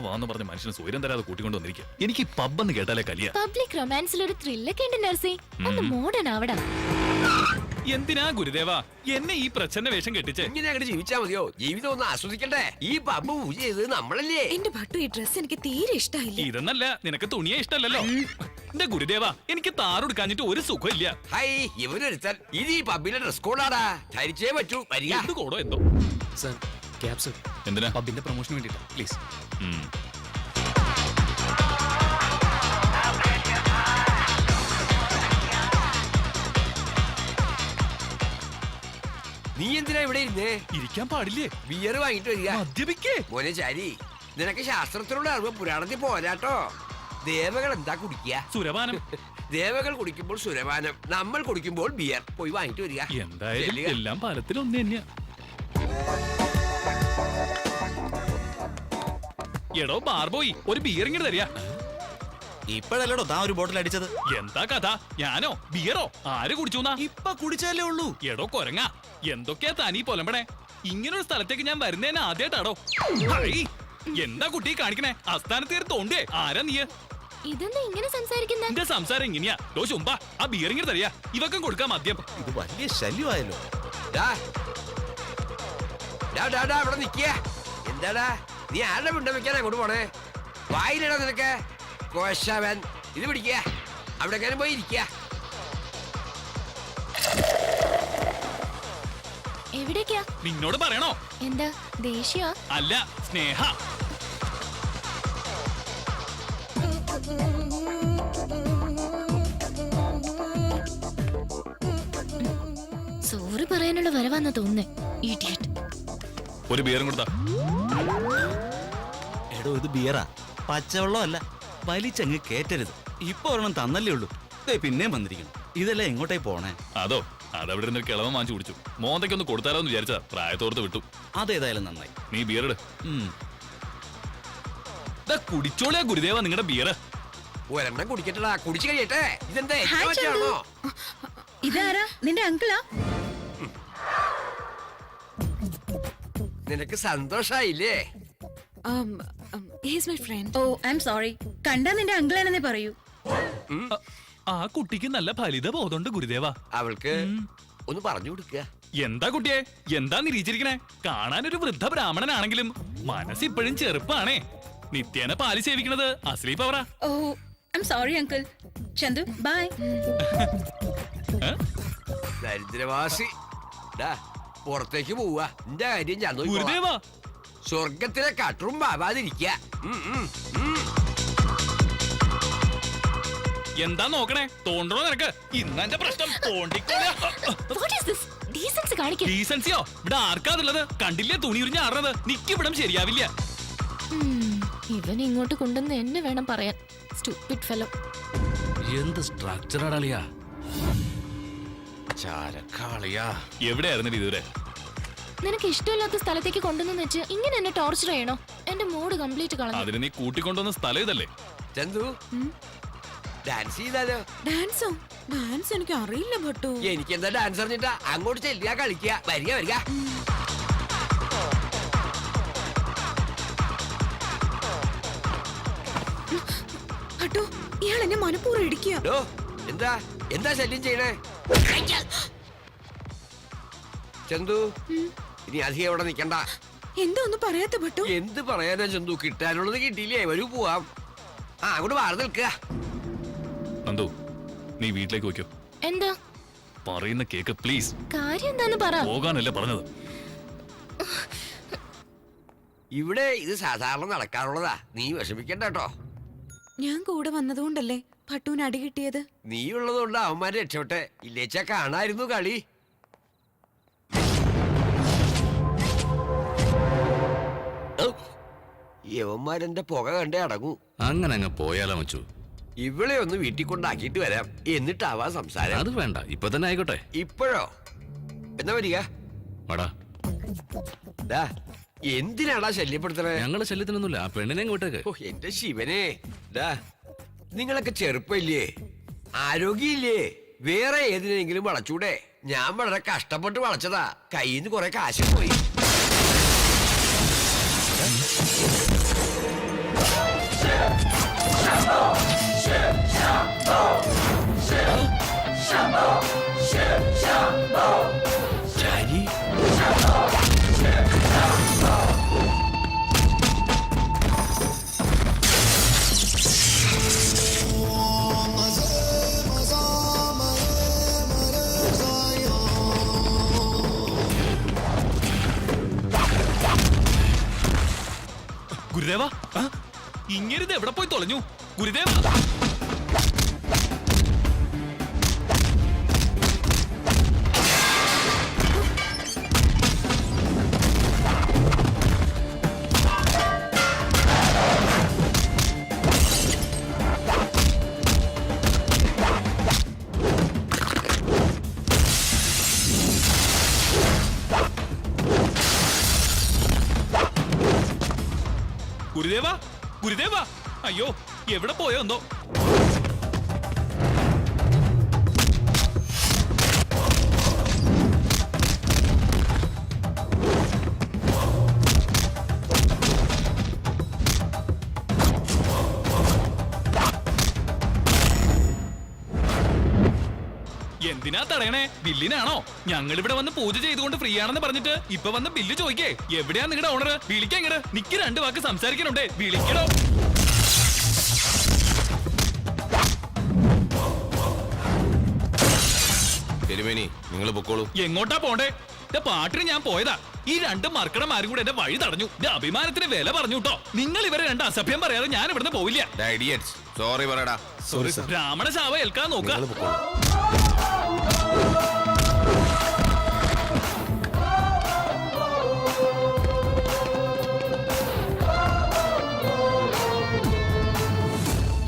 വാന്ന് പറഞ്ഞ മനുഷ്യന് സ്വയം തരാതെ കൂട്ടിക്കൊണ്ടുവന്നിരിക്കുക. എനിക്ക് പബ്ബെന്ന് കേട്ടാലേ കലിയ. പബ്ലിക് റൊമാൻസിൽ ഒരു ത്രില്ലൊക്കെ ഉണ്ട് നർസി. ഒന്ന് മോഡേൺ ആവടാ. എന്തിനാ ഗുരുദേവ എന്നെ ഈ പ്രച്ഛന്ന വേഷം കെട്ടിച്ച് ഇങ്ങനെ അങ്ങോട്ട് ജീവിച്ചാ മതിയോ? ജീവിതം ഒന്ന് ആസ്വദിക്കണ്ടേ? ഈ പബ്ബ് പൂജ ചെയ്തത് നമ്മളല്ലേ? എന്റെ ഭട്ടു, ഈ ഡ്രസ് എനിക്ക് തീരെ ഇഷ്ടമായില്ല. ഇതെന്നല്ല, നിനക്ക് തുണിയെ ഇഷ്ടമല്ലല്ലോ. എന്റെ ഗുരുദേവ എനിക്ക് താറെടുക്കാഞ്ഞിട്ട് ഒരു സുഖമില്ല. ഹൈ, ഇവനൊരുത്തൻ ഇത് ഈ പബ്ബിന്റെ ഡ്രസ് കോഡാടാ. ധരിച്ചേ പറ്റൂ. വരിക. എന്ത് കോടോ എന്തോ. Sir, cab sir. എന്തിനാ? പബ്ബിന്റെ പ്രൊമോഷന് വേണ്ടിട്ടാ, പ്ലീസ്. നീ എന്തിനാ ഇവിടെ ഇരുന്നേ? ഇരിക്കാൻ പാടില്ലേ? ബിയർ വാങ്ങിട്ട് വരിക. മദ്യപിക്കേ? മോനെ ചാരി, നിനക്ക് ശാസ്ത്രത്തിലുള്ള അറിവ് പുരാണത്തിൽ പോരാട്ടോ. ദേവകൾ എന്താ കുടിക്കുക? സുരപാനം. ദേവകൾ കുടിക്കുമ്പോൾ സുരപാനം, നമ്മൾ കുടിക്കുമ്പോൾ ബിയർ. പോയി വാങ്ങിട്ട് വരിക. എന്തായാലും എല്ലാം പാലത്തിൽ ഒന്ന് തന്നെയാ. എടോ ബാർബോയി, ഒരു ബിയർ ഇങ്ങോട്ട് തരിക. ഇപ്പഴല്ലോ താൻ ഒരു ബോട്ടിൽ അടിച്ചത്. എന്താ കഥ? ഞാനോ ബിയറോ? ആര് കുടിച്ചൂന്നാ? ഇപ്പൊ കുടിച്ചാലേ ഉള്ളൂ. എടോ കൊരങ്ങ, എന്തൊക്കെയാ താനീ പൊലമ്പണേ? ഇങ്ങനൊരു സ്ഥലത്തേക്ക് ഞാൻ വരുന്നേനെ ആദ്യമായിട്ടാടോ. എന്താ കുട്ടി കാണിക്കണേ? അസ്ഥാനത്ത് കയറി തോണ്ടേ? ആരാ നീ? ഇതെന്താ ഇങ്ങനെ സംസാരിക്കുന്ന? എന്റെ സംസാരം ഇങ്ങനെയാ. ഡോ ചുമ്പാ, ആ ബിയർ ഇങ്ങനെ തരിക. ഇവക്കും കൊടുക്കാം മദ്യം. ഇത് വലിയ ശല്യമായല്ലോ. ഇവിടെ നിക്ക. എന്താടാ നീ ആരുടെ പിണ്ടം വെക്കാൻ അങ്ങോട്ട് പോണേ? വായിലടാ നിനക്ക് കോശവൻ. ഇത് പിടിക്ക, അവിടെ പോയി ഇരിക്ക. എവിടേക്കാ? നിന്നോട് പറയണോ? എന്താ ദേഷ്യ? അല്ല, സ്നേഹ. സോറി പറയാനുള്ള വരവാന്നാ തോന്നുന്നേ. ഇഡിയറ്റ്. ഒരു ബിയറും കൊടുത്താ. എടോ, ഇത് ബിയറാ, പച്ചവെള്ളം അല്ല. വലിച്ചങ്ങ് കേറ്റരുത്. ഇപ്പൊ ഒരെണ്ണം തന്നല്ലേ ഉള്ളൂ. പിന്നെയും വന്നിരിക്കണം. ഇതെല്ലാം എങ്ങോട്ടേ പോണേ? അതോ, അതവിടെ ഇരുന്ന് കിളവൻ വാങ്ങിച്ചു കുടിച്ചു. മോന്തയ്ക്കൊന്ന് കൊടുത്താലോ എന്ന് വിചാരിച്ചാ പ്രായത്തോർത്ത് വിട്ടു. അതേതായാലും നന്നായി. നീ ബിയർ ഇട്. കുടിച്ചോളിയാ ഗുരുദേവ നിങ്ങളുടെ ബിയർ. ഒരെണ്ണം കുടിക്കട്ടടാ, കുടിച്ചു കഴിയട്ടെ. ഇതെന്താ ആണോ? ഇതാരാ? നിന്റെ അങ്കിളാ? നിനക്ക് സന്തോഷായില്ലേ? He's my friend. Oh, I'm sorry. കണ്ടാ നിന്റെ അങ്കിളാണെന്നേ പറയൂ. ആ കുട്ടിക്ക് നല്ല ഫലിത ബോധമുണ്ട് ഗുരുദേവ. അവൾക്ക് ഒന്ന് പറഞ്ഞു കൊടുക്കുക. എന്താ കുട്ടിയെ, എന്താ നിരീച്ചിരിക്കണേ? കാണാനൊരു വൃദ്ധ ബ്രാഹ്മണനാണെങ്കിലും മനസ്സിപ്പോഴും ചെറുപ്പാണേ. നിത്യേന പാല് സേവിക്കണത് അസ്ലി പവറാ. Oh, I'm sorry, uncle. Chandu, bye. ദരിദ്രവാസി. പുറത്തേക്ക് പോവാ. എന്റെ കാര്യം ഞാൻ ഗുരുദേവ, സ്വർഗത്തിലെ കട്ടറും ബാബാതിരിക്ക. എന്താ നോക്കണേ? തോണ്ടണോ നിനക്ക്? ഇന്നെന്റെ പ്രശ്നം തോണ്ടിക്കോളാ. ഡീസൻസിയോ? ഇവിടെ ആർക്കാതുള്ളത്? കണ്ടില്ലേ തുണി ഉരിഞ്ഞ് ആടുന്നത്? നിക്കിവിടം ശരിയാവില്ല. ഇവൻ ഇങ്ങോട്ട് കൊണ്ടുവന്ന് എന്നെ വേണം പറയാൻ. Stupid fellow. എന്ത് സ്ട്രക്ചറാളിയാ. എവിടെയായിരുന്നു ഇതുവരെ? നിനക്ക് ഇഷ്ടമില്ലാത്ത സ്ഥലത്തേക്ക് കൊണ്ടുവന്ന് വെച്ച് ഇങ്ങനെ എന്നെ ടോർച്ചർ ചെയ്യണോ? എന്റെ മൂഡ് കംപ്ലീറ്റ് കളഞ്ഞു. അതിന് നീ കൂട്ടിക്കൊണ്ടുവന്ന സ്ഥലം ഇതല്ലേ? ചന്തു, ഡാൻസ് ചെയ്താലോ? ഡാൻസോ? ഡാൻസ് എനിക്ക് അറിയില്ല ഭട്ടു. എനിക്ക് എന്താ ഡാൻസ് അറിഞ്ഞിട്ടാ? അങ്ങോട്ട് ചെല്ലുക, കളിക്കുക. വരിക വരിക. ഭട്ടു, ഇയാൾ എന്നെ മനഃപൂർവ്വം ഇടിക്കുക. എന്താ എന്താ ശല്യം ചെയ്യണേ? ചന്തു, ഇനി അധികം എവിടെ നിക്കണ്ട. എന്താ ഒന്നും പറയാത്ത ഭട്ടു? എന്ത് പറയാനാ ചന്തു? കിട്ടാനുള്ളത് കിട്ടിയില്ലേ? വരൂ പോവാം. അങ്ങോട്ട് മാറി നിൽക്കുക. നന്ദു, നീ വീട്ടിലേക്ക് വയ്ക്കോ. എന്താ പറയുന്ന കേക്ക് പ്ലീസ്. കാര്യം എന്താന്ന് പറ. പോകാനല്ലേ പറഞ്ഞത്? ഇവിടെ ഇത് സാധാരണ നടക്കാറുള്ളതാ. നീ വിഷമിക്കണ്ട കേട്ടോ. ഞാൻ കൂടെ വന്നതുകൊണ്ടല്ലേ ഭട്ടുവിന് അടി കിട്ടിയത്? നീ ഉള്ളതുകൊണ്ട് അവന്മാര് രക്ഷപ്പെട്ടെ. ഇല്ലേച്ചാ കാണായിരുന്നു കളി. യവന്മാരെന്റെ പുക കണ്ടേ അടങ്ങൂ. അങ്ങനെ അങ്ങ് പോയാലോ മച്ചു? ഇവളെ ഒന്ന് വീട്ടിൽ കൊണ്ടാക്കിയിട്ട് വരാം, എന്നിട്ടാവാ സംസാരം. അത് വേണ്ട, ഇപ്പൊ തന്നെ ആയിക്കോട്ടെ. ഇപ്പോഴോ? എന്നാ വരിക. എന്തിനാടാ ശല്യപ്പെടുത്തണേ? ഞങ്ങള് ശല്യത്തിനൊന്നുമില്ല. ആ പെണ്ണിനെ ഇങ്ങോട്ടേക്ക്. ഓ എന്റെ ശിവനെ. നിങ്ങളൊക്കെ ചെറുപ്പല്ലേ, ആരോഗ്യമില്ലേ? വേറെ ഏതിനെങ്കിലും വളച്ചൂടെ? ഞാൻ വളരെ കഷ്ടപ്പെട്ട് വളച്ചതാ. കയ്യിൽ നിന്ന് കുറെ കാശ് പോയി. ചാരി ഗുരുദേവ ഇങ്ങരുത് എവിടെ പോയി തൊലഞ്ഞു ഗുരുദേവ. ഗുരുദേവ ഗുരുദേവ അയ്യോ എവിടെ പോയോ എന്തോ. എന്തിനാ തടയണേ? ബില്ലിനാണോ? ഞങ്ങൾ ഇവിടെ വന്ന് പൂജ ചെയ്തുകൊണ്ട് ഫ്രീ ആണെന്ന് പറഞ്ഞിട്ട് ഇപ്പൊ വന്ന് ബില്ല് ചോദിക്കേ. എവിടെയാ നിങ്ങളുടെ ഓണർ? വിളിക്കാങ്ങട്. നിക്ക് 2 വാക്ക് സംസാരിക്കണുണ്ടേ. വിളിക്കണോ? തിരുമേനി നിങ്ങൾ പൊക്കോളൂ. എങ്ങോട്ടാ പോണ്ടേ? പാട്ടിന് ഞാൻ പോയതാ. ഈ 2 മർക്കടന്മാരും കൂടെ എന്റെ വഴി തടഞ്ഞു. അഭിമാനത്തിന് വില പറഞ്ഞു കേട്ടോ. നിങ്ങൾ ഇവരെ 2 അസഭ്യം പറയാതെ ഞാൻ ഇവിടുന്ന് പോവില്ല. സോറി പറയടാ. ബ്രാഹ്മണ ശാവ ഏൽക്കാൻ നോക്ക.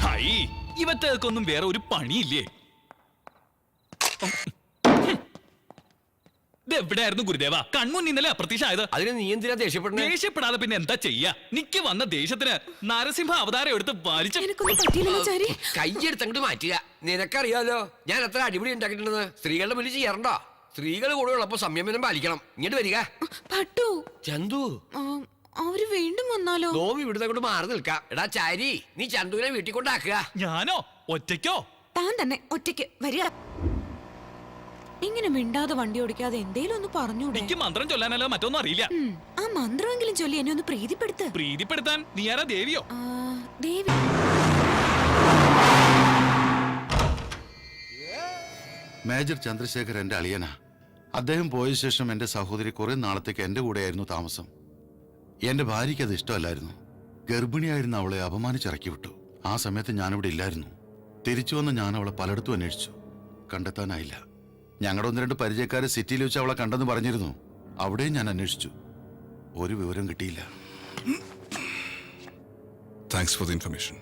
ഹൈ, ഇവറ്റേക്കൊന്നും വേറെ ഒരു പണിയില്ലേ? എവിടെയായിരുന്നു ഗുരുദേവ? കൺമുൻ ഇന്നലെ അപ്രത്യക്ഷമായത്. അതിന് നീ എന്തിനാ ദേഷ്യപ്പെടുന്നേ? ദേഷ്യപ്പെടാതെ പിന്നെ എന്താ ചെയ്യാ? നിക്ക് വന്ന ദേഷ്യത്തിന് നരസിംഹ അവതാരം എടുത്ത് വലിച്ച. എനിക്കൊന്നും പറ്റിയില്ലല്ലോ ചാരി. കൈയെടുത്ത് അങ്ങോട്ട് മാറ്റുക. നിനക്കറിയാലോ ഞാൻ എത്ര അടിപൊളി ഉണ്ടാക്കിയിട്ടുണ്ടെന്ന്. സ്ത്രീകളുടെ മുന്നിൽ ചെയ്യാറുണ്ടോ? സ്ത്രീകൾ കൂടെ ഉള്ളപ്പോ സംയമനം പാലിക്കണം. ഇങ്ങോട്ട് വരിക. പട്ടു ചന്തു അവര് വീണ്ടും വന്നാലോ? നോമി ഇവിടുന്ന് അങ്ങോട്ട് മാറി നിൽക്കാം. എടാ ചാരി, നീ ചന്തുവിനെ വീട്ടിൽ കൊണ്ടാക്കുക. ഞാനോ? ഒറ്റയ്ക്കോ? താൻ തന്നെ ഒറ്റയ്ക്ക് വരിക. ഇങ്ങനെ മിണ്ടാതെ വണ്ടി ഓടിക്കാതെ എന്തേലും ഒന്ന് പറഞ്ഞൂടെ? എനിക്ക് മന്ത്രം ചൊല്ലാനല്ലോ മറ്റൊന്നും അറിയില്ല. ആ മന്ത്രമെങ്കിലും ചൊല്ലി എന്നെ ഒന്ന് പ്രീതിപ്പെടുത്ത്. പ്രീതിപ്പെടുത്താൻ നീ ആരാ? ദേവിയോ? ദേവി. മേജർ ചന്ദ്രശേഖർ എന്റെ അളിയനാ. അദ്ദേഹം പോയ ശേഷം എന്റെ സഹോദരി കുറെ നാളത്തേക്ക് എന്റെ കൂടെയായിരുന്നു താമസം. എന്റെ ഭാര്യയ്ക്ക് അത് ഇഷ്ടമല്ലായിരുന്നു. ഗർഭിണിയായിരുന്ന അവളെ അപമാനിച്ചിറക്കി വിട്ടു. ആ സമയത്ത് ഞാനിവിടെ ഇല്ലായിരുന്നു. തിരിച്ചു വന്ന് ഞാൻ അവളെ പലയിടത്തും അന്വേഷിച്ചു. കണ്ടെത്താനായില്ല. ഞങ്ങളുടെ 1-2 പരിചയക്കാരെ സിറ്റിയിൽ വെച്ച് അവളെ കണ്ടെന്ന് പറഞ്ഞിരുന്നു. അവിടെയും ഞാൻ അന്വേഷിച്ചു. ഒരു വിവരം കിട്ടിയില്ല. Thanks for the information.